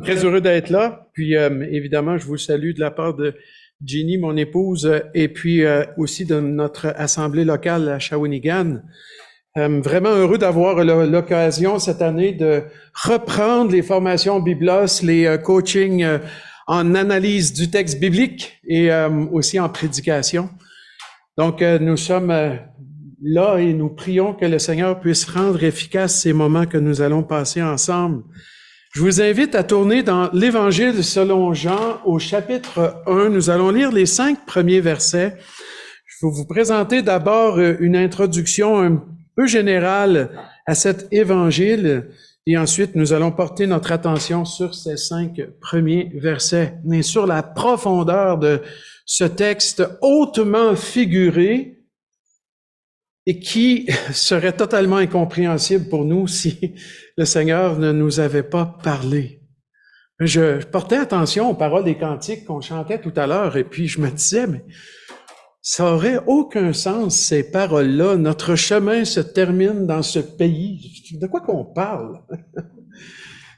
Très heureux d'être là. Puis, évidemment, je vous salue de la part de Ginny, mon épouse, et puis aussi de notre assemblée locale à Shawinigan. Vraiment heureux d'avoir l'occasion cette année de reprendre les formations Biblos, les coachings en analyse du texte biblique et aussi en prédication. Donc, nous sommes là et nous prions que le Seigneur puisse rendre efficaces ces moments que nous allons passer ensemble. Je vous invite à tourner dans l'Évangile selon Jean au chapitre 1. Nous allons lire les 5 premiers versets. Je vais vous présenter d'abord une introduction un peu générale à cet Évangile et ensuite nous allons porter notre attention sur ces 5 premiers versets et sur la profondeur de ce texte hautement figuré et qui serait totalement incompréhensible pour nous si le Seigneur ne nous avait pas parlé. Je portais attention aux paroles des cantiques qu'on chantait tout à l'heure et puis je me disais, mais ça aurait aucun sens, ces paroles-là. Notre chemin se termine dans ce pays. De quoi qu'on parle?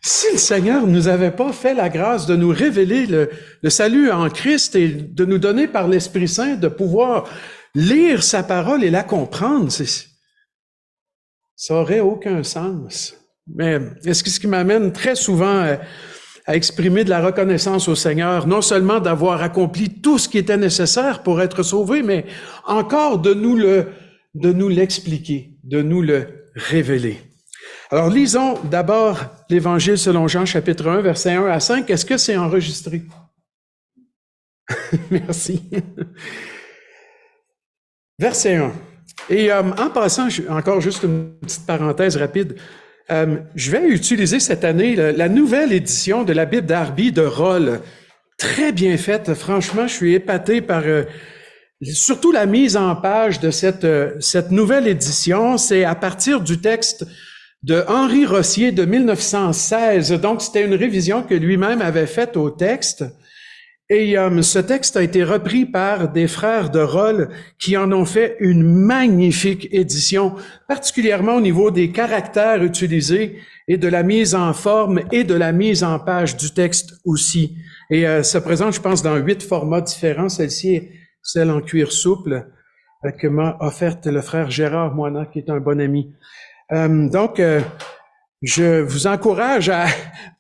Si le Seigneur nous avait pas fait la grâce de nous révéler le salut en Christ et de nous donner par l'Esprit Saint de pouvoir lire sa parole et la comprendre, ça aurait aucun sens. Mais ce qui m'amène très souvent à exprimer de la reconnaissance au Seigneur, non seulement d'avoir accompli tout ce qui était nécessaire pour être sauvé, mais encore de nous l'expliquer, de nous le révéler. Alors, lisons d'abord l'Évangile selon Jean, chapitre 1, versets 1 à 5. Est-ce que c'est enregistré? Merci. Verset 1. Et en passant, encore juste une petite parenthèse rapide, je vais utiliser cette année la nouvelle édition de la Bible Darby de Roll. Très bien faite. Franchement, je suis épaté par surtout la mise en page de cette nouvelle édition. C'est à partir du texte de Henri Rossier de 1916. Donc, c'était une révision que lui-même avait faite au texte. Et ce texte a été repris par des frères de Roll qui en ont fait une magnifique édition, particulièrement au niveau des caractères utilisés et de la mise en forme et de la mise en page du texte aussi. Et se présente, je pense, dans 8 formats différents. Celle-ci est celle en cuir souple que m'a offerte le frère Gérard Moina, qui est un bon ami. Donc, je vous encourage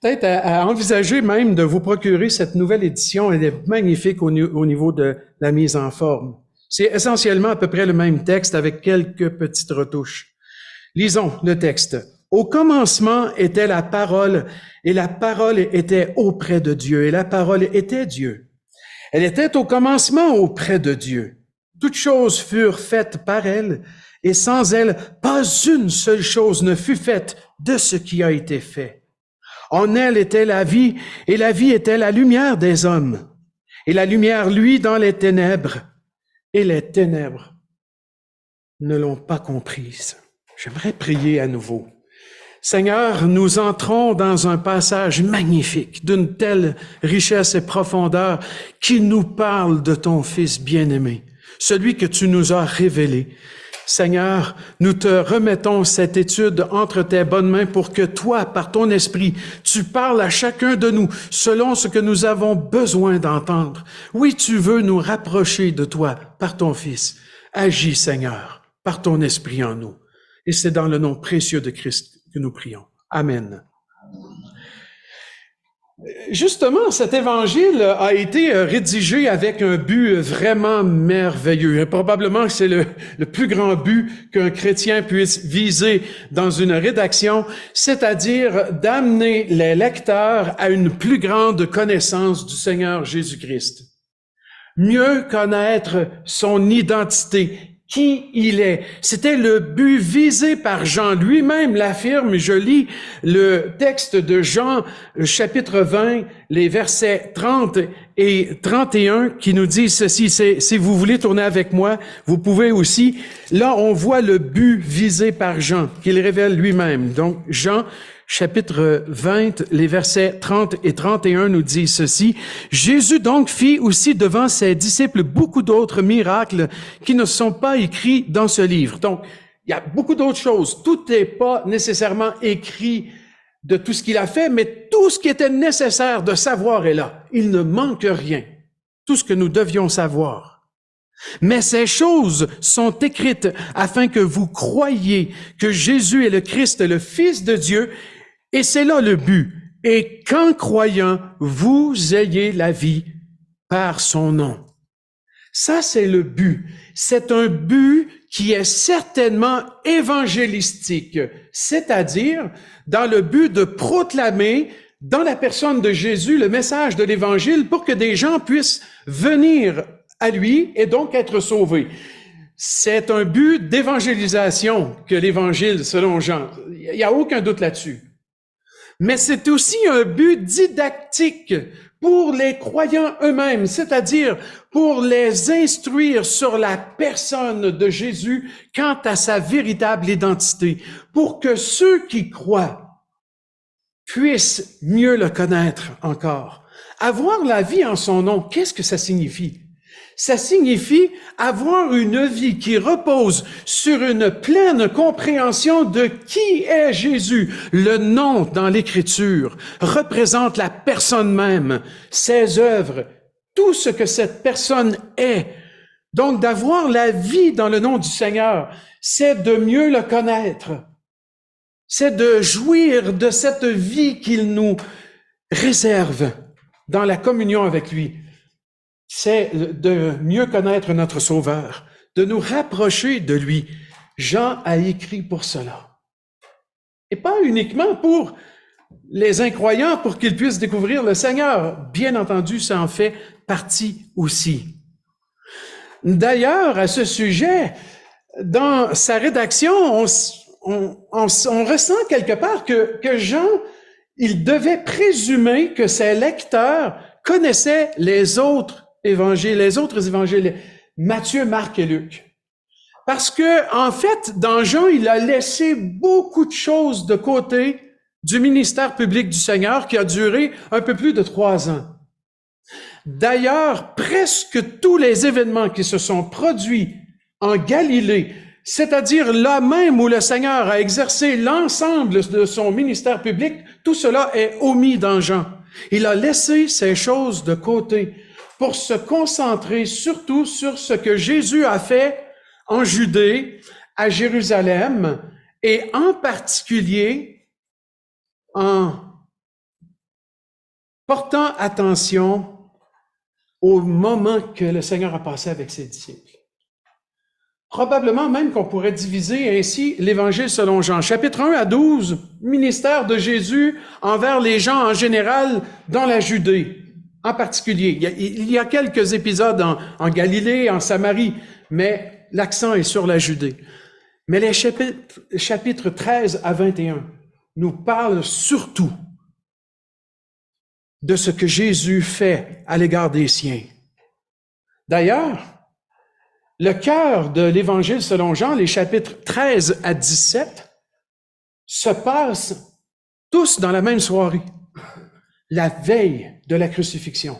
peut-être à envisager même de vous procurer cette nouvelle édition. Elle est magnifique au niveau de la mise en forme. C'est essentiellement à peu près le même texte avec quelques petites retouches. Lisons le texte. Au commencement était la parole, et la parole était auprès de Dieu, et la parole était Dieu. Elle était au commencement auprès de Dieu. Toutes choses furent faites par elle, et sans elle, pas une seule chose ne fut faite de ce qui a été fait. En elle était la vie, et la vie était la lumière des hommes. Et la lumière luit dans les ténèbres, et les ténèbres ne l'ont pas comprise. J'aimerais prier à nouveau. Seigneur, nous entrons dans un passage magnifique, d'une telle richesse et profondeur, qui nous parle de ton Fils bien-aimé, celui que tu nous as révélé. Seigneur, nous te remettons cette étude entre tes bonnes mains pour que toi, par ton esprit, tu parles à chacun de nous selon ce que nous avons besoin d'entendre. Oui, tu veux nous rapprocher de toi par ton Fils. Agis, Seigneur, par ton esprit en nous. Et c'est dans le nom précieux de Christ que nous prions. Amen. Justement, cet évangile a été rédigé avec un but vraiment merveilleux. Probablement que c'est le plus grand but qu'un chrétien puisse viser dans une rédaction, c'est-à-dire d'amener les lecteurs à une plus grande connaissance du Seigneur Jésus-Christ. Mieux connaître son identité, qui il est. C'était le but visé par Jean. Lui-même l'affirme. Je lis le texte de Jean, chapitre 20, les versets 30 et 31, qui nous disent ceci. Si vous voulez tourner avec moi, vous pouvez aussi. Là, on voit le but visé par Jean, qu'il révèle lui-même. Donc, Jean, chapitre 20, les versets 30 et 31 nous disent ceci. Jésus donc fit aussi devant ses disciples beaucoup d'autres miracles qui ne sont pas écrits dans ce livre. Donc, il y a beaucoup d'autres choses. Tout n'est pas nécessairement écrit de tout ce qu'il a fait, mais tout ce qui était nécessaire de savoir est là. Il ne manque rien. Tout ce que nous devions savoir. Mais ces choses sont écrites afin que vous croyiez que Jésus est le Christ, le Fils de Dieu, et c'est là le but. Et qu'en croyant, vous ayez la vie par son nom. Ça, c'est le but. C'est un but qui est certainement évangélistique, c'est-à-dire dans le but de proclamer dans la personne de Jésus le message de l'Évangile pour que des gens puissent venir à lui et donc être sauvés. C'est un but d'évangélisation que l'Évangile selon Jean. Il n'y a aucun doute là-dessus. Mais c'est aussi un but didactique pour les croyants eux-mêmes, c'est-à-dire pour les instruire sur la personne de Jésus quant à sa véritable identité, pour que ceux qui croient puissent mieux le connaître encore. Avoir la vie en son nom, qu'est-ce que ça signifie? Ça signifie avoir une vie qui repose sur une pleine compréhension de qui est Jésus. Le nom dans l'Écriture représente la personne même, ses œuvres, tout ce que cette personne est. Donc, d'avoir la vie dans le nom du Seigneur, c'est de mieux le connaître. C'est de jouir de cette vie qu'il nous réserve dans la communion avec lui. C'est de mieux connaître notre Sauveur, de nous rapprocher de lui. Jean a écrit pour cela. Et pas uniquement pour les incroyants, pour qu'ils puissent découvrir le Seigneur. Bien entendu, ça en fait partie aussi. D'ailleurs, à ce sujet, dans sa rédaction, on ressent quelque part que Jean, il devait présumer que ses lecteurs connaissaient les autres évangiles, Matthieu, Marc et Luc. Parce que, en fait, dans Jean, il a laissé beaucoup de choses de côté du ministère public du Seigneur qui a duré un peu plus de 3 ans. D'ailleurs, presque tous les événements qui se sont produits en Galilée, c'est-à-dire là même où le Seigneur a exercé l'ensemble de son ministère public, tout cela est omis dans Jean. Il a laissé ces choses de côté pour se concentrer surtout sur ce que Jésus a fait en Judée, à Jérusalem, et en particulier en portant attention au moment que le Seigneur a passé avec ses disciples. Probablement même qu'on pourrait diviser ainsi l'Évangile selon Jean. Chapitre 1 à 12, ministère de Jésus envers les gens en général dans la Judée. En particulier, il y a quelques épisodes en Galilée, en Samarie, mais l'accent est sur la Judée. Mais les chapitres 13 à 21 nous parlent surtout de ce que Jésus fait à l'égard des siens. D'ailleurs, le cœur de l'Évangile selon Jean, les chapitres 13 à 17, se passent tous dans la même soirée, la veille de la crucifixion,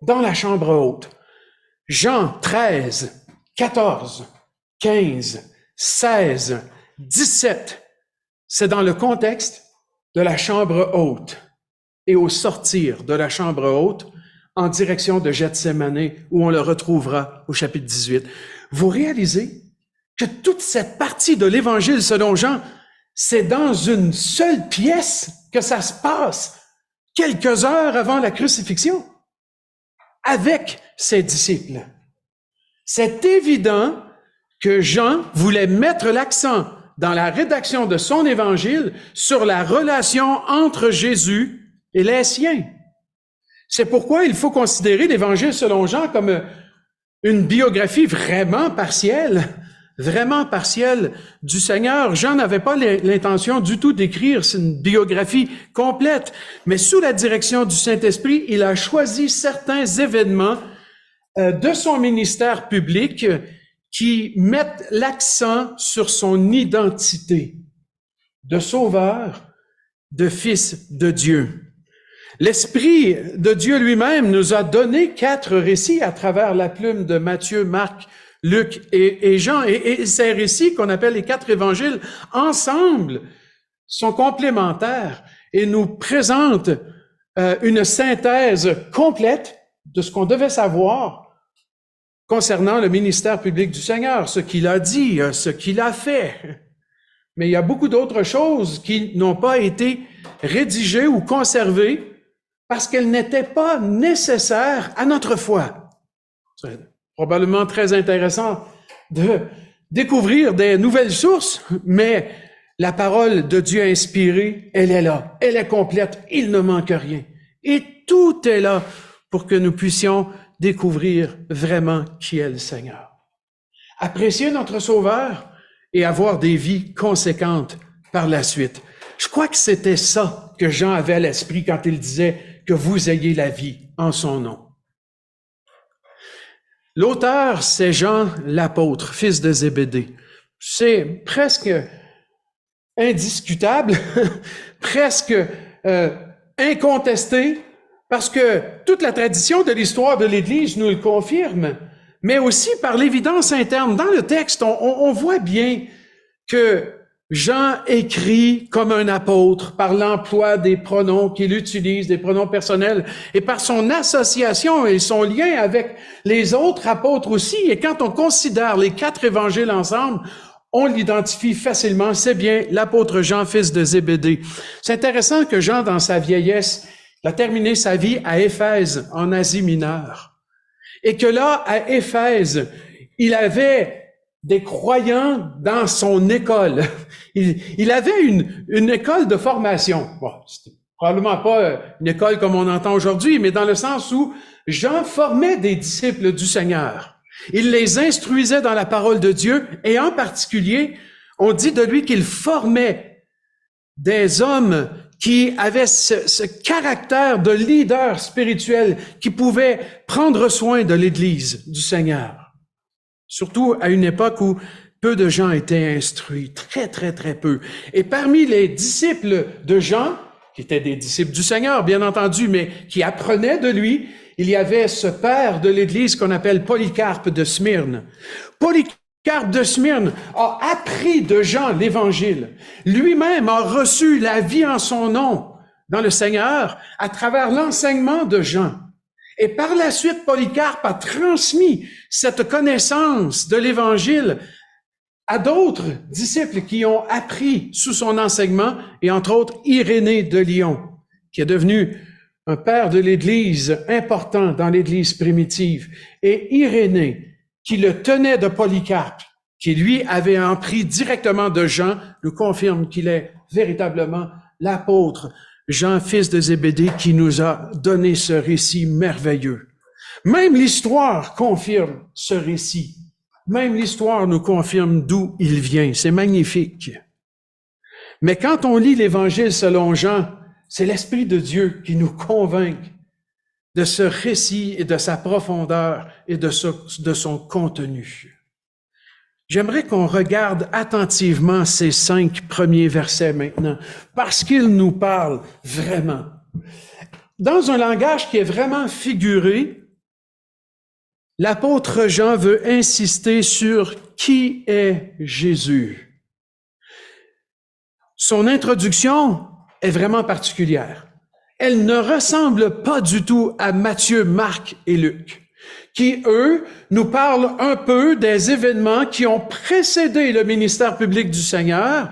dans la chambre haute. Jean 13, 14, 15, 16, 17, c'est dans le contexte de la chambre haute et au sortir de la chambre haute en direction de Gethsémani, où on le retrouvera au chapitre 18. Vous réalisez que toute cette partie de l'Évangile selon Jean, c'est dans une seule pièce que ça se passe quelques heures avant la crucifixion, avec ses disciples. C'est évident que Jean voulait mettre l'accent dans la rédaction de son évangile sur la relation entre Jésus et les siens. C'est pourquoi il faut considérer l'évangile selon Jean comme une biographie vraiment partielle du Seigneur. Jean n'avait pas l'intention du tout d'écrire une biographie complète, mais sous la direction du Saint-Esprit, il a choisi certains événements de son ministère public qui mettent l'accent sur son identité de sauveur, de fils de Dieu. L'Esprit de Dieu lui-même nous a donné 4 récits à travers la plume de Matthieu, Marc, Luc et Jean. Et ces récits qu'on appelle les 4 évangiles, ensemble, sont complémentaires et nous présentent une synthèse complète de ce qu'on devait savoir concernant le ministère public du Seigneur, ce qu'il a dit, ce qu'il a fait. Mais il y a beaucoup d'autres choses qui n'ont pas été rédigées ou conservées parce qu'elles n'étaient pas nécessaires à notre foi. C'est probablement très intéressant de découvrir des nouvelles sources, mais la parole de Dieu inspirée, elle est là, elle est complète, il ne manque rien. Et tout est là pour que nous puissions découvrir vraiment qui est le Seigneur. Apprécier notre Sauveur et avoir des vies conséquentes par la suite. Je crois que c'était ça que Jean avait à l'esprit quand il disait que vous ayez la vie en son nom. L'auteur, c'est Jean l'apôtre, fils de Zébédée. C'est presque indiscutable, presque incontesté, parce que toute la tradition de l'histoire de l'Église nous le confirme, mais aussi par l'évidence interne. Dans le texte, on voit bien que Jean écrit comme un apôtre par l'emploi des pronoms qu'il utilise, des pronoms personnels, et par son association et son lien avec les autres apôtres aussi. Et quand on considère les 4 évangiles ensemble, on l'identifie facilement. C'est bien l'apôtre Jean, fils de Zébédée. C'est intéressant que Jean, dans sa vieillesse, a terminé sa vie à Éphèse, en Asie mineure. Et que là, à Éphèse, il avait des croyants dans son école. Il avait une école de formation. Bon, c'était probablement pas une école comme on entend aujourd'hui, mais dans le sens où Jean formait des disciples du Seigneur. Il les instruisait dans la parole de Dieu et en particulier, on dit de lui qu'il formait des hommes qui avaient ce caractère de leader spirituel qui pouvait prendre soin de l'Église du Seigneur. Surtout à une époque où peu de gens étaient instruits, très, très, très peu. Et parmi les disciples de Jean, qui étaient des disciples du Seigneur, bien entendu, mais qui apprenaient de lui, il y avait ce père de l'Église qu'on appelle Polycarpe de Smyrne. Polycarpe de Smyrne a appris de Jean l'Évangile. Lui-même a reçu la vie en son nom dans le Seigneur à travers l'enseignement de Jean. Et par la suite, Polycarpe a transmis cette connaissance de l'Évangile à d'autres disciples qui ont appris sous son enseignement, et entre autres Irénée de Lyon, qui est devenu un père de l'Église important dans l'Église primitive. Et Irénée, qui le tenait de Polycarpe, qui lui avait appris directement de Jean, nous confirme qu'il est véritablement l'apôtre Jean, fils de Zébédée, qui nous a donné ce récit merveilleux. Même l'histoire confirme ce récit. Même l'histoire nous confirme d'où il vient. C'est magnifique. Mais quand on lit l'Évangile selon Jean, c'est l'Esprit de Dieu qui nous convainc de ce récit et de sa profondeur et de son contenu. J'aimerais qu'on regarde attentivement ces 5 premiers versets maintenant, parce qu'ils nous parlent vraiment. Dans un langage qui est vraiment figuré, l'apôtre Jean veut insister sur qui est Jésus. Son introduction est vraiment particulière. Elle ne ressemble pas du tout à Matthieu, Marc et Luc, qui, eux, nous parlent un peu des événements qui ont précédé le ministère public du Seigneur,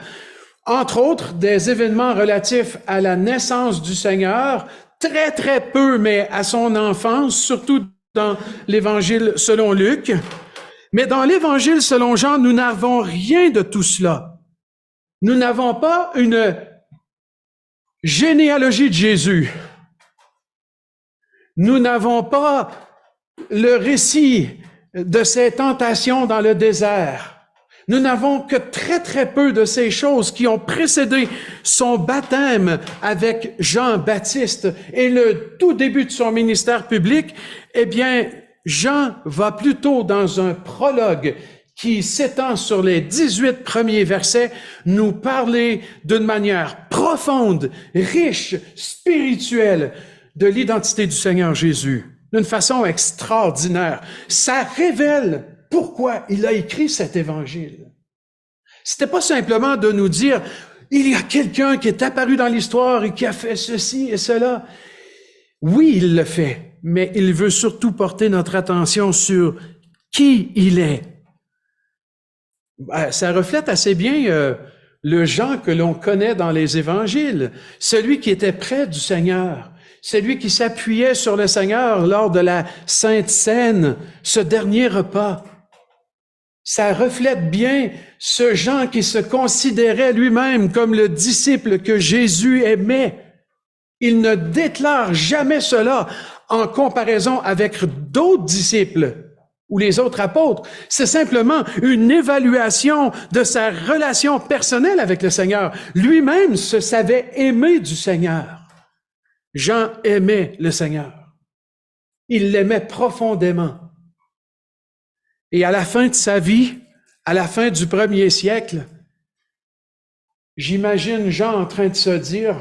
entre autres des événements relatifs à la naissance du Seigneur, très, très peu, mais à son enfance, surtout dans l'Évangile selon Luc. Mais dans l'Évangile selon Jean, nous n'avons rien de tout cela. Nous n'avons pas une généalogie de Jésus. Nous n'avons pas le récit de ses tentations dans le désert. Nous n'avons que très, très peu de ces choses qui ont précédé son baptême avec Jean-Baptiste et le tout début de son ministère public. Eh bien, Jean va plutôt dans un prologue qui s'étend sur les 18 premiers versets, nous parler d'une manière profonde, riche, spirituelle de l'identité du Seigneur Jésus, d'une façon extraordinaire. Ça révèle pourquoi il a écrit cet évangile. C'était pas simplement de nous dire, il y a quelqu'un qui est apparu dans l'histoire et qui a fait ceci et cela. Oui, il le fait, mais il veut surtout porter notre attention sur qui il est. Ça reflète assez bien le Jean que l'on connaît dans les évangiles, celui qui était près du Seigneur, celui qui s'appuyait sur le Seigneur lors de la Sainte Seine, ce dernier repas. Ça reflète bien ce Jean qui se considérait lui-même comme le disciple que Jésus aimait. Il ne déclare jamais cela en comparaison avec d'autres disciples ou les autres apôtres. C'est simplement une évaluation de sa relation personnelle avec le Seigneur. Lui-même se savait aimer du Seigneur. Jean aimait le Seigneur. Il l'aimait profondément. Et à la fin de sa vie, à la fin du 1er siècle, j'imagine Jean en train de se dire,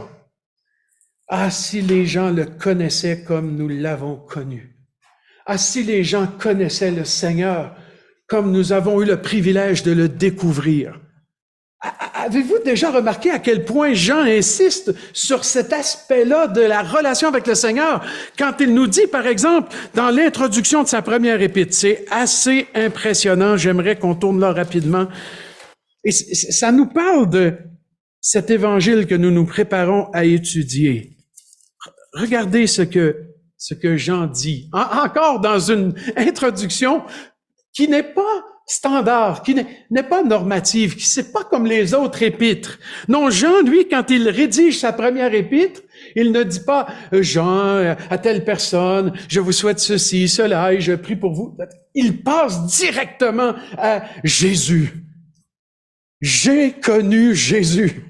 « Ah, si les gens le connaissaient comme nous l'avons connu. Ah, si les gens connaissaient le Seigneur comme nous avons eu le privilège de le découvrir. » Avez-vous déjà remarqué à quel point Jean insiste sur cet aspect-là de la relation avec le Seigneur quand il nous dit, par exemple, dans l'introduction de sa première épître, c'est assez impressionnant, j'aimerais qu'on tourne là rapidement, et ça nous parle de cet évangile que nous nous préparons à étudier. Regardez ce que Jean dit, encore dans une introduction qui n'est pas standard, qui n'est pas normative, qui c'est pas comme les autres épîtres. Non, Jean, lui, quand il rédige sa première épître, il ne dit pas « Jean, à telle personne, je vous souhaite ceci, cela, et je prie pour vous. » Il passe directement à Jésus. J'ai connu Jésus.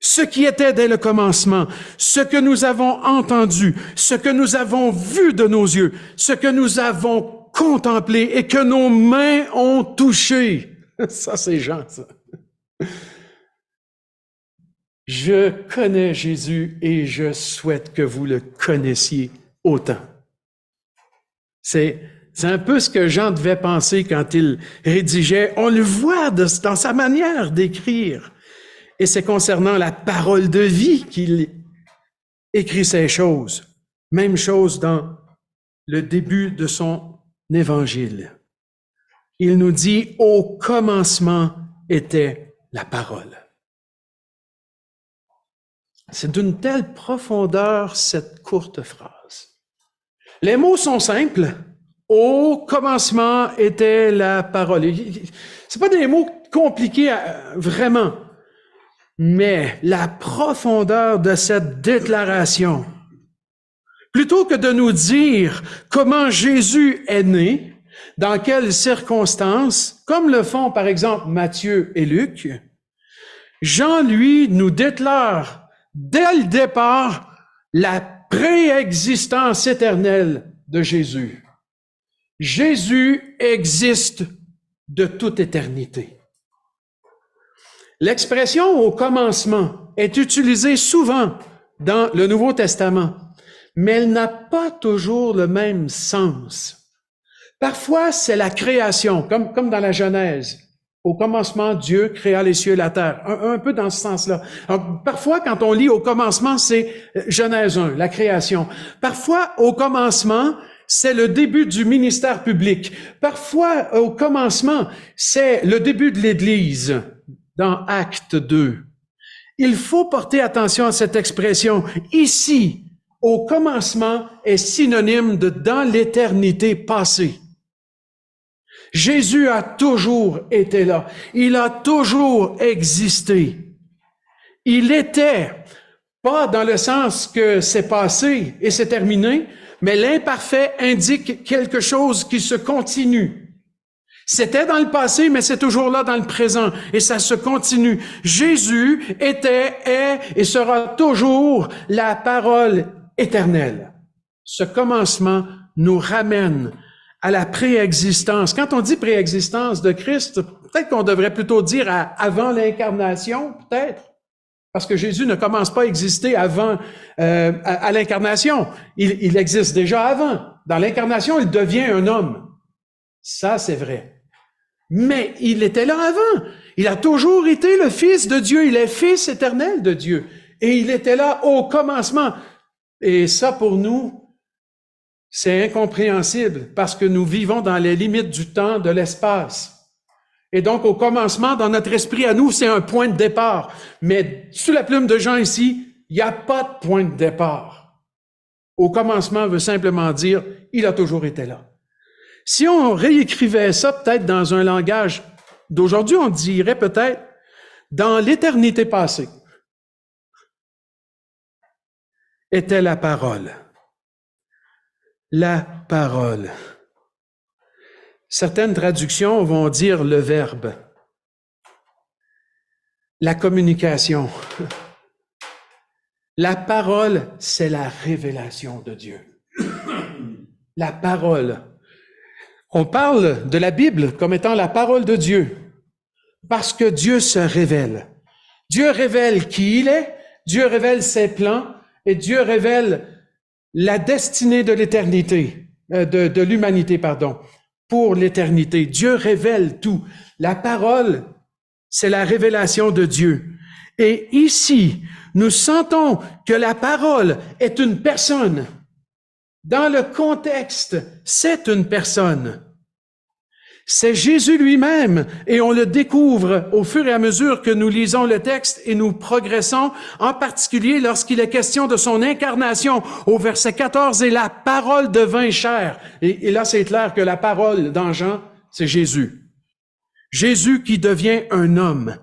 Ce qui était dès le commencement, ce que nous avons entendu, ce que nous avons vu de nos yeux, ce que nous avons contemplé et que nos mains ont touché. Ça, c'est Jean, ça. Je connais Jésus et je souhaite que vous le connaissiez autant. C'est un peu ce que Jean devait penser quand il rédigeait. On le voit dans sa manière d'écrire. Et c'est concernant la parole de vie qu'il écrit ces choses. Même chose dans le début de son évangile. Il nous dit, au commencement était la parole. C'est d'une telle profondeur cette courte phrase. Les mots sont simples. Au commencement était la parole. C'est pas des mots compliqués vraiment. Mais la profondeur de cette déclaration, plutôt que de nous dire comment Jésus est né, dans quelles circonstances, comme le font par exemple Matthieu et Luc, Jean, lui, nous déclare dès le départ la préexistence éternelle de Jésus. Jésus existe de toute éternité. L'expression « au commencement » est utilisée souvent dans le Nouveau Testament, mais elle n'a pas toujours le même sens. Parfois, c'est la création, comme dans la Genèse. Au commencement, Dieu créa les cieux et la terre. Un peu dans ce sens-là. Alors, parfois, quand on lit « au commencement », c'est Genèse 1, la création. Parfois, au commencement, c'est le début du ministère public. Parfois, au commencement, c'est le début de l'Église. Dans Acte 2. Il faut porter attention à cette expression. Ici, au commencement est synonyme de dans l'éternité passée. Jésus a toujours été là. Il a toujours existé. Il était, pas dans le sens que c'est passé et c'est terminé, mais l'imparfait indique quelque chose qui se continue. C'était dans le passé, mais c'est toujours là dans le présent, et ça se continue. Jésus était, est et sera toujours la parole éternelle. Ce commencement nous ramène à la préexistence. Quand on dit préexistence de Christ, peut-être qu'on devrait plutôt dire avant l'incarnation, peut-être, parce que Jésus ne commence pas à exister avant à l'incarnation. Il existe déjà avant. Dans l'incarnation, il devient un homme. Ça, c'est vrai. Mais il était là avant. Il a toujours été le Fils de Dieu. Il est Fils éternel de Dieu. Et il était là au commencement. Et ça, pour nous, c'est incompréhensible parce que nous vivons dans les limites du temps, de l'espace. Et donc, au commencement, dans notre esprit à nous, c'est un point de départ. Mais sous la plume de Jean ici, il n'y a pas de point de départ. Au commencement veut simplement dire, il a toujours été là. Si on réécrivait ça peut-être dans un langage d'aujourd'hui, on dirait peut-être dans l'éternité passée était la parole. La parole. Certaines traductions vont dire le verbe. La communication. La parole, c'est la révélation de Dieu. La parole. On parle de la Bible comme étant la parole de Dieu parce que Dieu se révèle. Dieu révèle qui il est, Dieu révèle ses plans et Dieu révèle la destinée de l'éternité, de l'humanité, pardon, pour l'éternité. Dieu révèle tout. La parole, c'est la révélation de Dieu. Et ici, nous sentons que la parole est une personne. Dans le contexte, c'est une personne. C'est Jésus lui-même, et on le découvre au fur et à mesure que nous lisons le texte et nous progressons, en particulier lorsqu'il est question de son incarnation. Au verset 14, « Et la parole devint chair ». Et là, c'est clair que la parole dans Jean, c'est Jésus. Jésus qui devient un homme.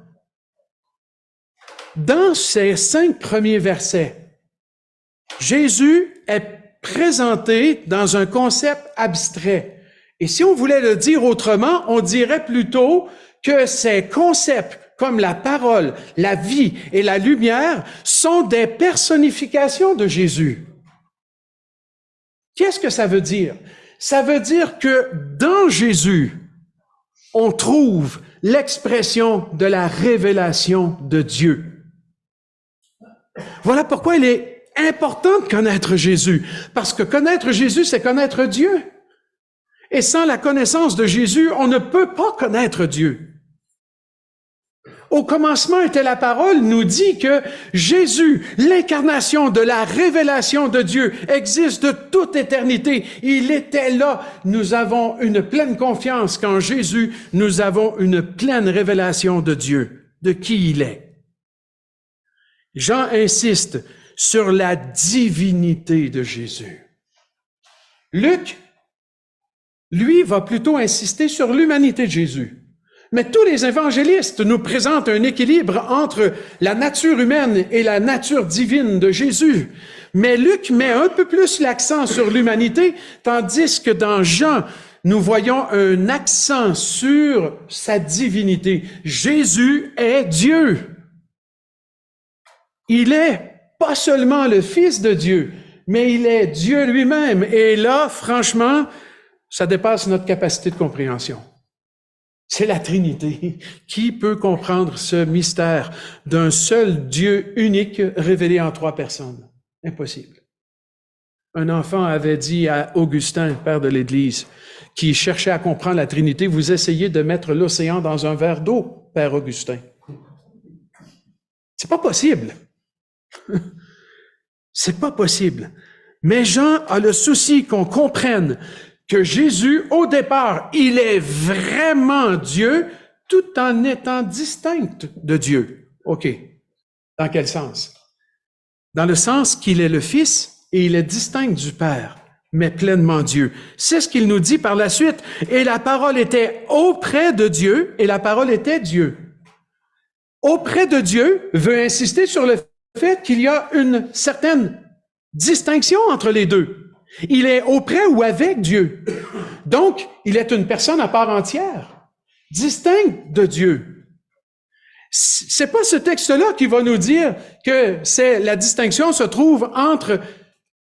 Dans ces 5 premiers versets, Jésus est présenté dans un concept abstrait. Et si on voulait le dire autrement, on dirait plutôt que ces concepts comme la parole, la vie et la lumière sont des personnifications de Jésus. Qu'est-ce que ça veut dire? Ça veut dire que dans Jésus, on trouve l'expression de la révélation de Dieu. Voilà pourquoi il est important de connaître Jésus, parce que connaître Jésus, c'est connaître Dieu. Et sans la connaissance de Jésus, on ne peut pas connaître Dieu. Au commencement était la parole, nous dit que Jésus, l'incarnation de la révélation de Dieu, existe de toute éternité. Il était là. Nous avons une pleine confiance qu'en Jésus, nous avons une pleine révélation de Dieu, de qui il est. Jean insiste sur la divinité de Jésus. Luc, lui, va plutôt insister sur l'humanité de Jésus. Mais tous les évangélistes nous présentent un équilibre entre la nature humaine et la nature divine de Jésus. Mais Luc met un peu plus l'accent sur l'humanité, tandis que dans Jean, nous voyons un accent sur sa divinité. Jésus est Dieu. Il est pas seulement le Fils de Dieu, mais il est Dieu lui-même. Et là, franchement, ça dépasse notre capacité de compréhension. C'est la Trinité. Qui peut comprendre ce mystère d'un seul Dieu unique révélé en 3 personnes? Impossible. Un enfant avait dit à Augustin, père de l'Église, qui cherchait à comprendre la Trinité, « Vous essayez de mettre l'océan dans un verre d'eau, père Augustin. » C'est pas possible. C'est pas possible. Mais Jean a le souci qu'on comprenne que Jésus, au départ, il est vraiment Dieu, tout en étant distinct de Dieu. OK. Dans quel sens? Dans le sens qu'il est le Fils et il est distinct du Père, mais pleinement Dieu. C'est ce qu'il nous dit par la suite. Et la parole était auprès de Dieu et la parole était Dieu. Auprès de Dieu veut insister sur le fait qu'il y a une certaine distinction entre les deux. Il est auprès ou avec Dieu. Donc, il est une personne à part entière, distincte de Dieu. C'est pas ce texte-là qui va nous dire que la distinction se trouve entre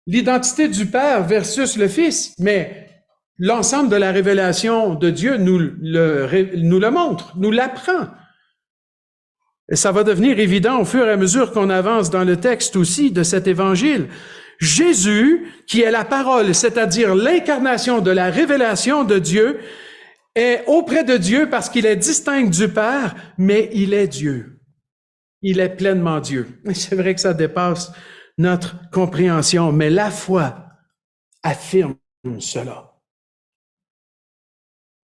l'identité du Père versus le Fils, mais l'ensemble de la révélation de Dieu nous le montre, nous l'apprend. Et ça va devenir évident au fur et à mesure qu'on avance dans le texte aussi de cet évangile. Jésus, qui est la parole, c'est-à-dire l'incarnation de la révélation de Dieu, est auprès de Dieu parce qu'il est distinct du Père, mais il est Dieu. Il est pleinement Dieu. C'est vrai que ça dépasse notre compréhension, mais la foi affirme cela.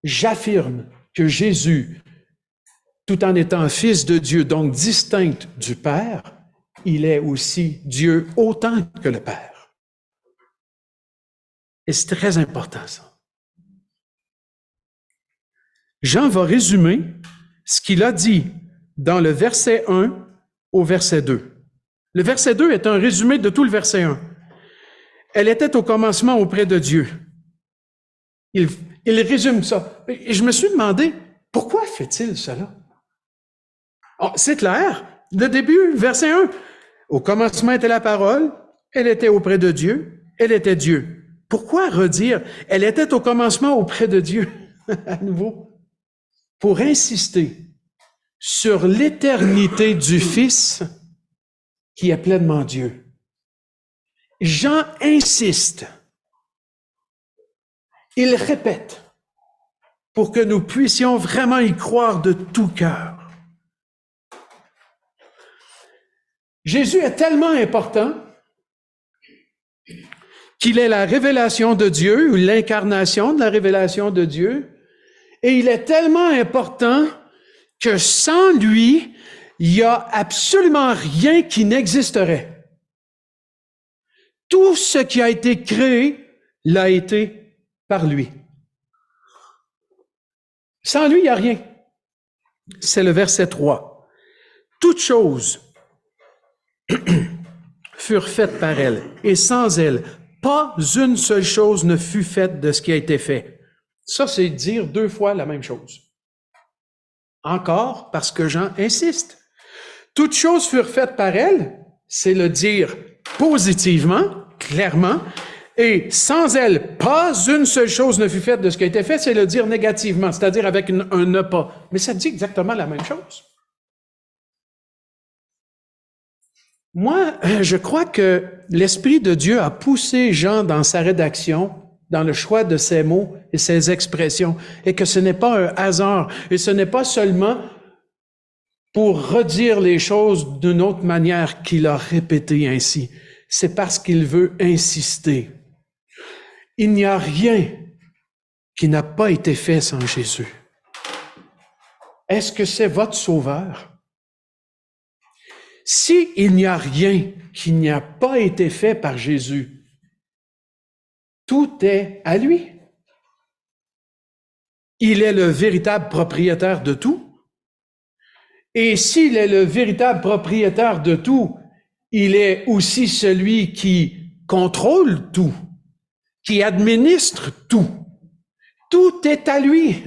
J'affirme que Jésus, tout en étant fils de Dieu, donc distinct du Père, il est aussi Dieu autant que le Père. Et c'est très important, ça. Jean va résumer ce qu'il a dit dans le verset 1 au verset 2. Le verset 2 est un résumé de tout le verset 1. Elle était au commencement auprès de Dieu. Il résume ça. Et je me suis demandé, pourquoi fait-il cela? Oh, c'est clair. Le début, verset 1. Au commencement était la parole, elle était auprès de Dieu, elle était Dieu. Pourquoi redire, elle était au commencement auprès de Dieu, à nouveau? Pour insister sur l'éternité du Fils qui est pleinement Dieu. Jean insiste. Il répète pour que nous puissions vraiment y croire de tout cœur. Jésus est tellement important qu'il est la révélation de Dieu ou l'incarnation de la révélation de Dieu. Et il est tellement important que sans lui, il n'y a absolument rien qui n'existerait. Tout ce qui a été créé l'a été par lui. Sans lui, il n'y a rien. C'est le verset 3. Toutes choses furent faites par elle, et sans elle, pas une seule chose ne fut faite de ce qui a été fait. Ça, c'est dire deux fois la même chose. Encore, parce que Jean insiste. Toutes choses furent faites par elle, c'est le dire positivement, clairement, et sans elle, pas une seule chose ne fut faite de ce qui a été fait, c'est le dire négativement, c'est-à-dire avec un ne pas. Mais ça dit exactement la même chose. Moi, je crois que l'Esprit de Dieu a poussé Jean dans sa rédaction, dans le choix de ses mots et ses expressions, et que ce n'est pas un hasard, et ce n'est pas seulement pour redire les choses d'une autre manière qu'il a répété ainsi. C'est parce qu'il veut insister. Il n'y a rien qui n'a pas été fait sans Jésus. Est-ce que c'est votre Sauveur? Si il n'y a rien qui n'a pas été fait par Jésus, tout est à lui. Il est le véritable propriétaire de tout. Et s'il est le véritable propriétaire de tout, il est aussi celui qui contrôle tout, qui administre tout. Tout est à lui.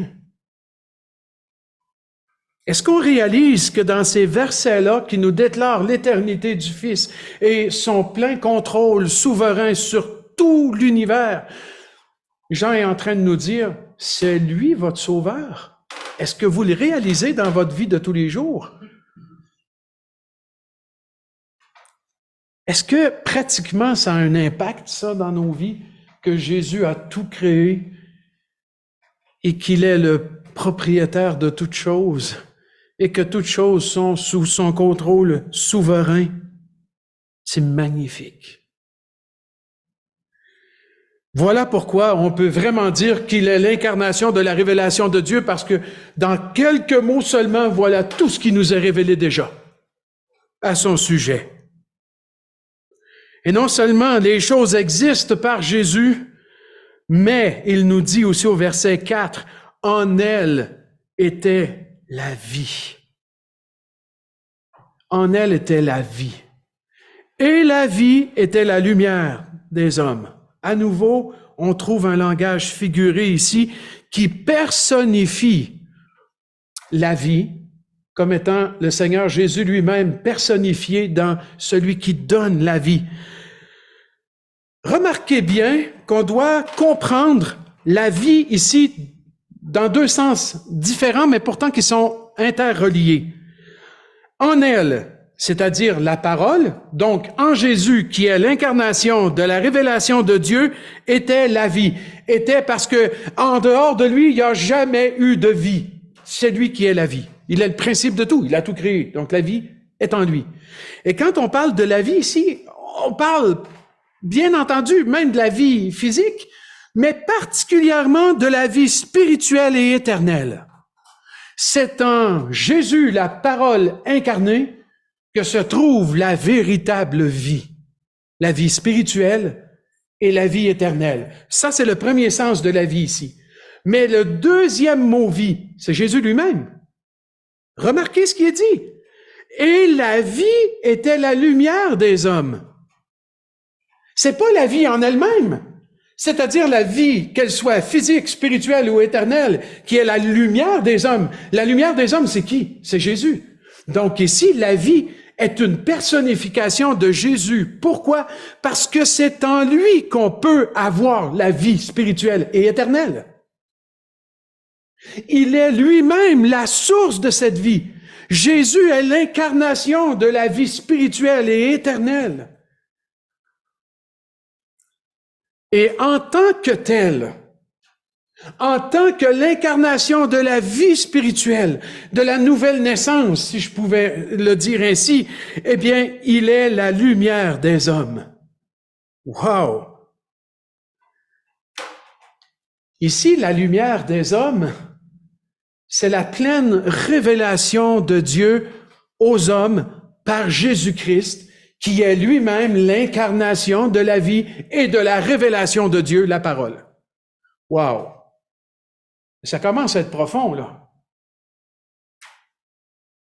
Est-ce qu'on réalise que dans ces versets-là qui nous déclarent l'éternité du Fils et son plein contrôle souverain sur tout l'univers, Jean est en train de nous dire, c'est lui votre Sauveur. Est-ce que vous le réalisez dans votre vie de tous les jours? Est-ce que pratiquement ça a un impact, ça, dans nos vies, que Jésus a tout créé et qu'il est le propriétaire de toutes choses et que toutes choses sont sous son contrôle souverain? C'est magnifique. Voilà pourquoi on peut vraiment dire qu'il est l'incarnation de la révélation de Dieu, parce que dans quelques mots seulement, voilà tout ce qui nous est révélé déjà à son sujet. Et non seulement les choses existent par Jésus, mais il nous dit aussi au verset 4, « En elle était la vie. » En elle était la vie. Et la vie était la lumière des hommes. À nouveau, on trouve un langage figuré ici qui personnifie la vie comme étant le Seigneur Jésus lui-même personnifié dans celui qui donne la vie. Remarquez bien qu'on doit comprendre la vie ici dans deux sens différents, mais pourtant qui sont interreliés. En elle, c'est-à-dire la parole, donc en Jésus, qui est l'incarnation de la révélation de Dieu, était la vie. Était parce que en dehors de lui, il n'y a jamais eu de vie. C'est lui qui est la vie. Il est le principe de tout. Il a tout créé. Donc la vie est en lui. Et quand on parle de la vie ici, on parle, bien entendu, même de la vie physique, mais particulièrement de la vie spirituelle et éternelle. C'est en Jésus, la parole incarnée, que se trouve la véritable vie, la vie spirituelle et la vie éternelle. Ça, c'est le premier sens de la vie ici. Mais le deuxième mot vie, c'est Jésus lui-même. Remarquez ce qui est dit. Et la vie était la lumière des hommes. C'est pas la vie en elle-même, c'est-à-dire la vie, qu'elle soit physique, spirituelle ou éternelle, qui est la lumière des hommes. La lumière des hommes, c'est qui? C'est Jésus. Donc ici, la vie est une personnification de Jésus. Pourquoi? Parce que c'est en lui qu'on peut avoir la vie spirituelle et éternelle. Il est lui-même la source de cette vie. Jésus est l'incarnation de la vie spirituelle et éternelle. Et en tant que tel, en tant que l'incarnation de la vie spirituelle, de la nouvelle naissance, si je pouvais le dire ainsi, eh bien, il est la lumière des hommes. Wow! Ici, la lumière des hommes, c'est la pleine révélation de Dieu aux hommes par Jésus-Christ, qui est lui-même l'incarnation de la vie et de la révélation de Dieu, la parole. Wow! Ça commence à être profond, là.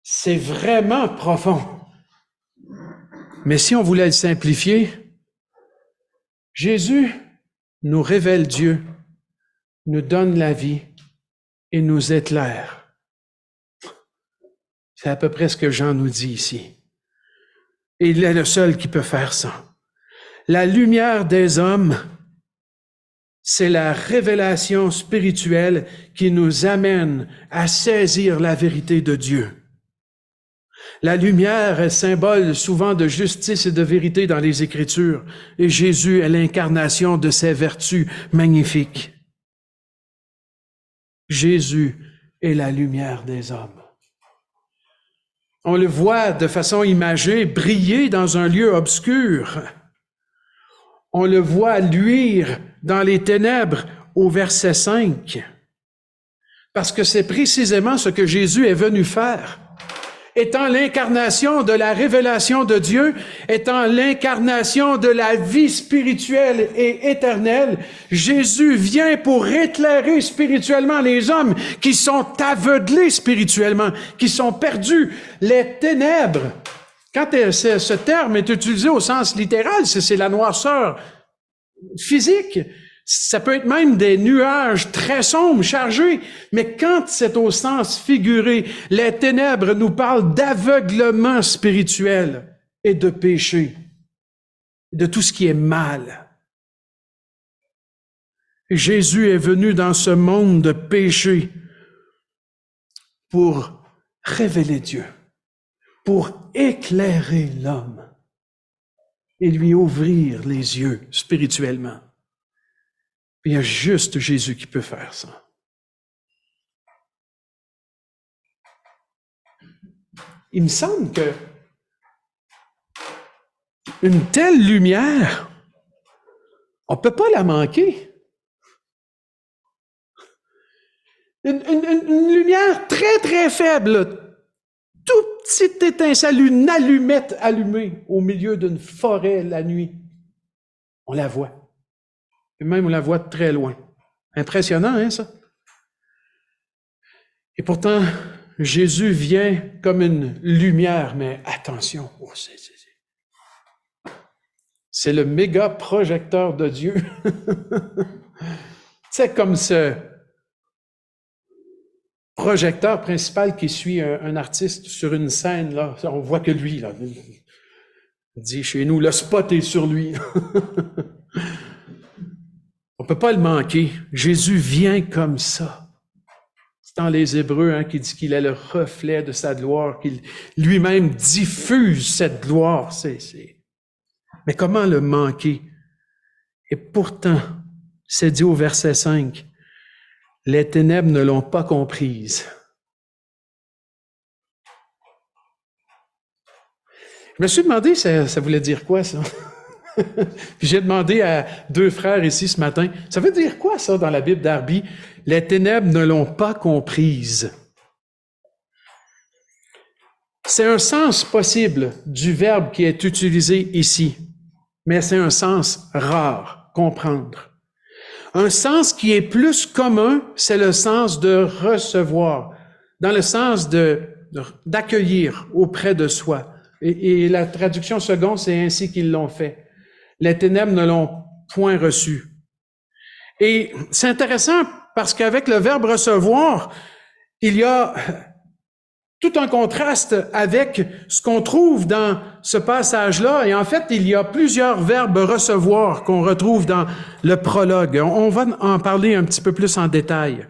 C'est vraiment profond. Mais si on voulait le simplifier, Jésus nous révèle Dieu, nous donne la vie et nous éclaire. C'est à peu près ce que Jean nous dit ici. Et il est le seul qui peut faire ça. La lumière des hommes, c'est la révélation spirituelle qui nous amène à saisir la vérité de Dieu. La lumière est symbole souvent de justice et de vérité dans les Écritures, et Jésus est l'incarnation de ces vertus magnifiques. Jésus est la lumière des hommes. On le voit de façon imagée briller dans un lieu obscur. On le voit luire dans les ténèbres au verset 5. Parce que c'est précisément ce que Jésus est venu faire. Étant l'incarnation de la révélation de Dieu, étant l'incarnation de la vie spirituelle et éternelle, Jésus vient pour éclairer spirituellement les hommes qui sont aveuglés spirituellement, qui sont perdus. Les ténèbres, quand ce terme est utilisé au sens littéral, c'est la noirceur physique. Ça peut être même des nuages très sombres, chargés, mais quand c'est au sens figuré, les ténèbres nous parlent d'aveuglement spirituel et de péché, de tout ce qui est mal. Jésus est venu dans ce monde de péché pour révéler Dieu, pour éclairer l'homme et lui ouvrir les yeux spirituellement. Il y a juste Jésus qui peut faire ça. Il me semble que une telle lumière, on ne peut pas la manquer. Une lumière très, très faible, tout petite étincelle, une allumette allumée au milieu d'une forêt la nuit. On la voit. Et même on la voit de très loin. Impressionnant, hein, ça? Et pourtant, Jésus vient comme une lumière, mais attention, c'est le méga projecteur de Dieu. C'est comme ce projecteur principal qui suit un artiste sur une scène, là. On voit que lui, là, il dit chez nous, le spot est sur lui. On ne peut pas le manquer. Jésus vient comme ça. dans les Hébreux, hein, qui dit qu'il est le reflet de sa gloire, qu'il lui-même diffuse cette gloire. Mais comment le manquer? Et pourtant, c'est dit au verset 5, les ténèbres ne l'ont pas comprise. Je me suis demandé, ça voulait dire quoi, ça? Puis j'ai demandé à 2 frères ici ce matin, ça veut dire quoi, ça, dans la Bible d'Arby? Les ténèbres ne l'ont pas comprise. C'est un sens possible du verbe qui est utilisé ici, mais c'est un sens rare, comprendre. Un sens qui est plus commun, c'est le sens de recevoir, dans le sens d'accueillir auprès de soi. Et la traduction seconde, c'est ainsi qu'ils l'ont fait. Les ténèbres ne l'ont point reçu. Et c'est intéressant parce qu'avec le verbe recevoir, il y a tout un contraste avec ce qu'on trouve dans ce passage-là. Et en fait, il y a plusieurs verbes recevoir qu'on retrouve dans le prologue. On va en parler un petit peu plus en détail.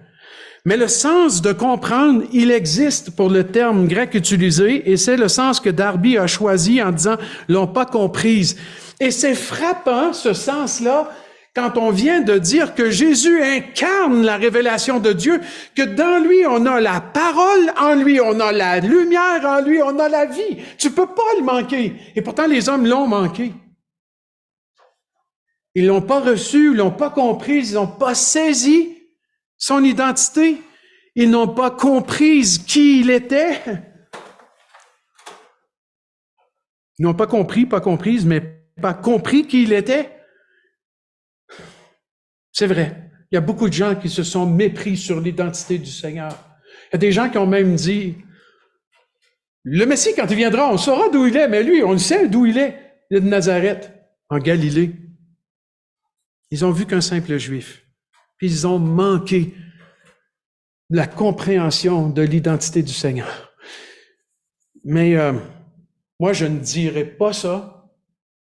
Mais le sens de comprendre, il existe pour le terme grec utilisé, et c'est le sens que Darby a choisi en disant « l'ont pas comprise ». Et c'est frappant, ce sens-là, quand on vient de dire que Jésus incarne la révélation de Dieu, que dans lui, on a la parole, en lui, on a la lumière, en lui, on a la vie. Tu peux pas le manquer. Et pourtant, les hommes l'ont manqué. Ils l'ont pas reçu, ils l'ont pas compris, ils n'ont pas saisi son identité. Ils n'ont pas compris qui il était. Ils n'ont pas compris, pas comprise, mais pas compris qui il était. C'est vrai. Il y a beaucoup de gens qui se sont mépris sur l'identité du Seigneur. Il y a des gens qui ont même dit, le Messie, quand il viendra, on saura d'où il est, mais lui, on le sait d'où il est. Il est de Nazareth, en Galilée. Ils ont vu qu'un simple juif. Puis ils ont manqué la compréhension de l'identité du Seigneur. Mais moi, je ne dirais pas ça.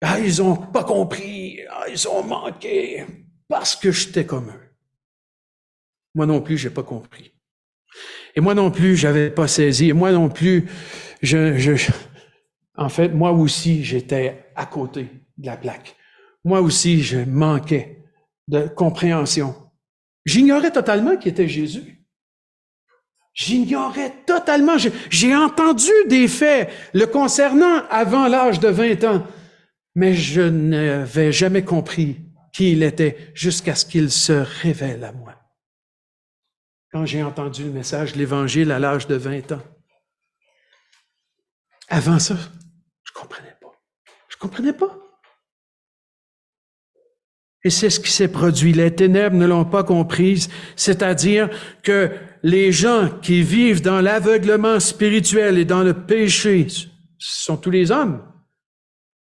Ah, ils n'ont pas compris, ils ont manqué, parce que j'étais comme eux. Moi non plus, j'ai pas compris. Et moi non plus, j'avais pas saisi. Et moi non plus, en fait, moi aussi, j'étais à côté de la plaque. Moi aussi, je manquais de compréhension. J'ignorais totalement qui était Jésus. J'ignorais totalement. J'ai entendu des faits le concernant avant l'âge de 20 ans, mais je n'avais jamais compris qui il était jusqu'à ce qu'il se révèle à moi. Quand j'ai entendu le message de l'Évangile à l'âge de 20 ans. Avant ça, je comprenais pas. Je comprenais pas. Et c'est ce qui s'est produit. Les ténèbres ne l'ont pas comprise, c'est-à-dire que les gens qui vivent dans l'aveuglement spirituel et dans le péché, ce sont tous les hommes,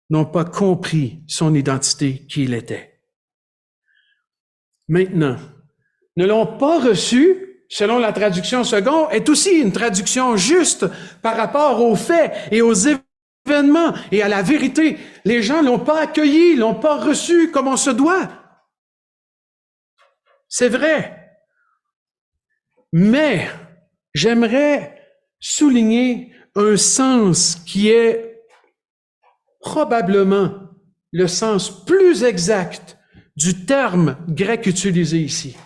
n'ont pas compris son identité, qui il était. Maintenant, ne l'ont pas reçu, selon la traduction seconde, est aussi une traduction juste par rapport aux faits et aux événements et à la vérité. Les gens l'ont pas accueilli, l'ont pas reçu comme on se doit. C'est vrai. Mais j'aimerais souligner un sens qui est probablement le sens plus exact du terme grec utilisé ici.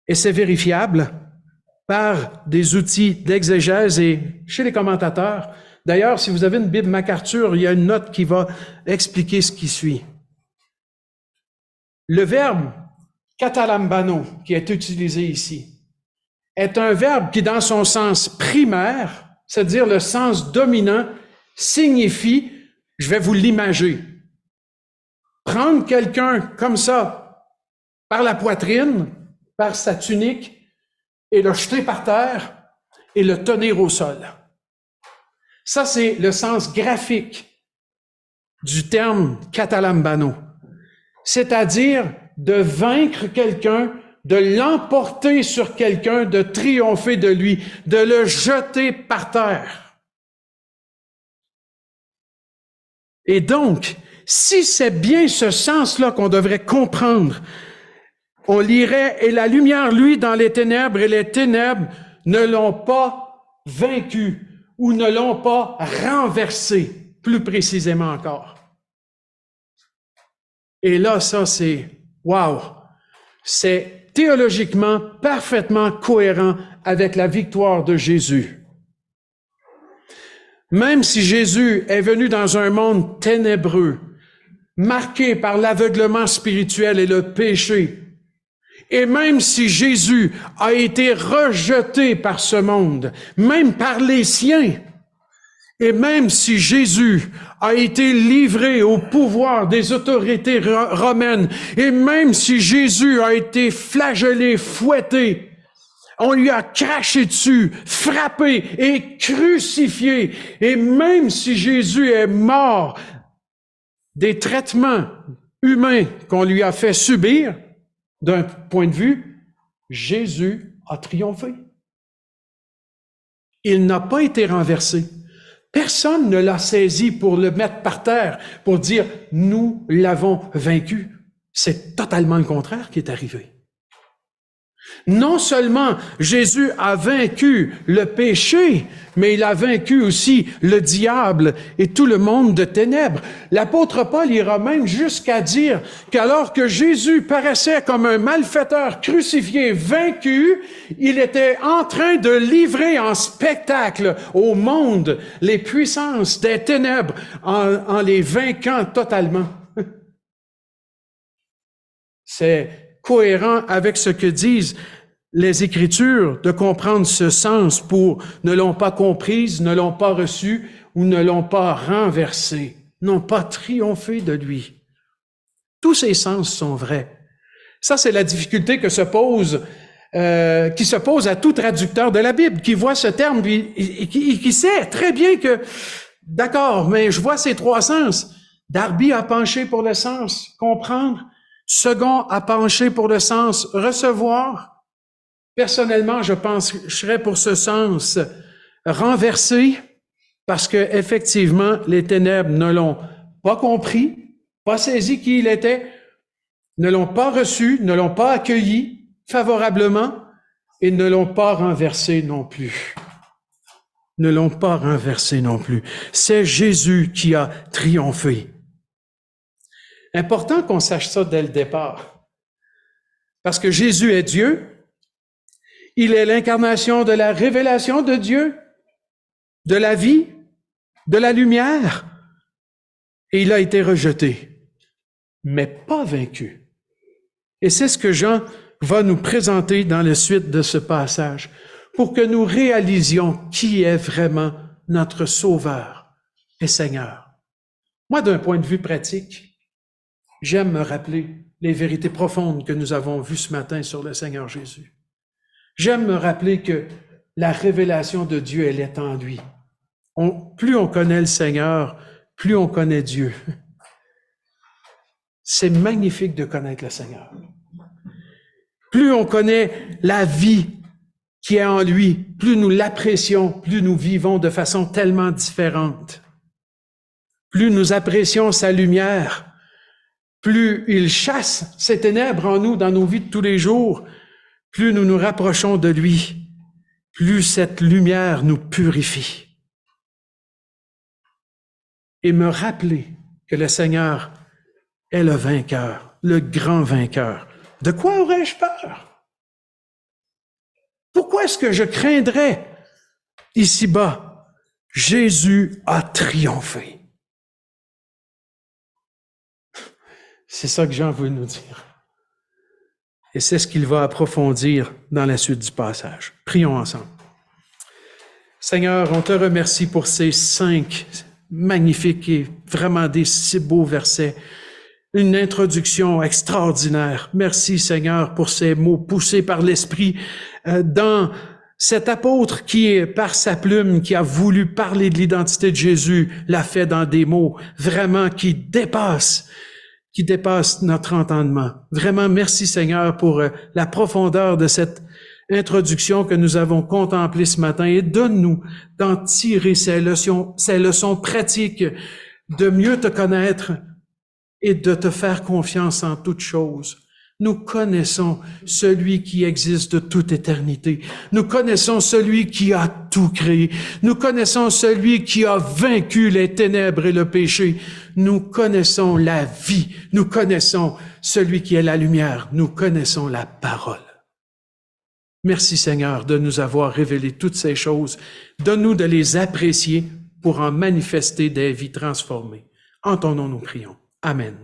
Et c'est vérifiable par des outils d'exégèse et chez les commentateurs. D'ailleurs, si vous avez une Bible MacArthur, il y a une note qui va expliquer ce qui suit. Le verbe katalambano, qui est utilisé ici, est un verbe qui, dans son sens primaire, c'est-à-dire le sens dominant, signifie, je vais vous l'imager, prendre quelqu'un comme ça, par la poitrine, par sa tunique, et le jeter par terre et le tenir au sol. Ça, c'est le sens graphique du terme katalambano, c'est-à-dire de vaincre quelqu'un, de l'emporter sur quelqu'un, de triompher de lui, de le jeter par terre. Et donc, si c'est bien ce sens-là qu'on devrait comprendre, on lirait, et la lumière, lui, dans les ténèbres, et les ténèbres ne l'ont pas vaincu ou ne l'ont pas renversé, plus précisément encore. Et là, ça, c'est, wow! C'est théologiquement parfaitement cohérent avec la victoire de Jésus. Même si Jésus est venu dans un monde ténébreux, marqué par l'aveuglement spirituel et le péché, et même si Jésus a été rejeté par ce monde, même par les siens, et même si Jésus a été livré au pouvoir des autorités romaines, et même si Jésus a été flagellé, fouetté, on lui a craché dessus, frappé et crucifié, et même si Jésus est mort des traitements humains qu'on lui a fait subir, d'un point de vue, Jésus a triomphé. Il n'a pas été renversé. Personne ne l'a saisi pour le mettre par terre, pour dire « nous l'avons vaincu ». C'est totalement le contraire qui est arrivé. Non seulement Jésus a vaincu le péché, mais il a vaincu aussi le diable et tout le monde de ténèbres. L'apôtre Paul ira même jusqu'à dire qu'alors que Jésus paraissait comme un malfaiteur crucifié, vaincu, il était en train de livrer en spectacle au monde les puissances des ténèbres en les vainquant totalement. C'est cohérent avec ce que disent les Écritures, de comprendre ce sens pour ne l'ont pas comprise, ne l'ont pas reçu ou ne l'ont pas renversé, n'ont pas triomphé de lui. Tous ces sens sont vrais. Ça, c'est la difficulté qui se pose à tout traducteur de la Bible, qui voit ce terme et qui sait très bien que, d'accord, mais je vois ces trois sens. Darby a penché pour le sens comprendre. Second a penché pour le sens recevoir. Personnellement, je pencherais pour ce sens renverser, parce que effectivement, les ténèbres ne l'ont pas compris, pas saisi qui il était, ne l'ont pas reçu, ne l'ont pas accueilli favorablement et ne l'ont pas renversé non plus. Ne l'ont pas renversé non plus. C'est Jésus qui a triomphé. Important qu'on sache ça dès le départ. Parce que Jésus est Dieu, il est l'incarnation de la révélation de Dieu, de la vie, de la lumière, et il a été rejeté, mais pas vaincu. Et c'est ce que Jean va nous présenter dans la suite de ce passage, pour que nous réalisions qui est vraiment notre Sauveur et Seigneur. Moi, d'un point de vue pratique, j'aime me rappeler les vérités profondes que nous avons vues ce matin sur le Seigneur Jésus. J'aime me rappeler que la révélation de Dieu, elle est en lui. Plus on connaît le Seigneur, plus on connaît Dieu. C'est magnifique de connaître le Seigneur. Plus on connaît la vie qui est en lui, plus nous l'apprécions, plus nous vivons de façon tellement différente. Plus nous apprécions sa lumière, plus il chasse ces ténèbres en nous dans nos vies de tous les jours, plus nous nous rapprochons de lui, plus cette lumière nous purifie. Et me rappeler que le Seigneur est le vainqueur, le grand vainqueur. De quoi aurais-je peur? Pourquoi est-ce que je craindrais ici-bas? Jésus a triomphé. C'est ça que Jean veut nous dire. Et c'est ce qu'il va approfondir dans la suite du passage. Prions ensemble. Seigneur, on te remercie pour ces 5 magnifiques et vraiment des si beaux versets. Une introduction extraordinaire. Merci Seigneur pour ces mots poussés par l'Esprit dans cet apôtre qui, par sa plume, qui a voulu parler de l'identité de Jésus, l'a fait dans des mots vraiment qui dépassent notre entendement. Vraiment, merci Seigneur pour la profondeur de cette introduction que nous avons contemplée ce matin et donne-nous d'en tirer ces leçons pratiques, de mieux te connaître et de te faire confiance en toutes choses. Nous connaissons celui qui existe de toute éternité. Nous connaissons celui qui a tout créé. Nous connaissons celui qui a vaincu les ténèbres et le péché. Nous connaissons la vie. Nous connaissons celui qui est la lumière. Nous connaissons la parole. Merci Seigneur de nous avoir révélé toutes ces choses. Donne-nous de les apprécier pour en manifester des vies transformées. En ton nom nous prions. Amen.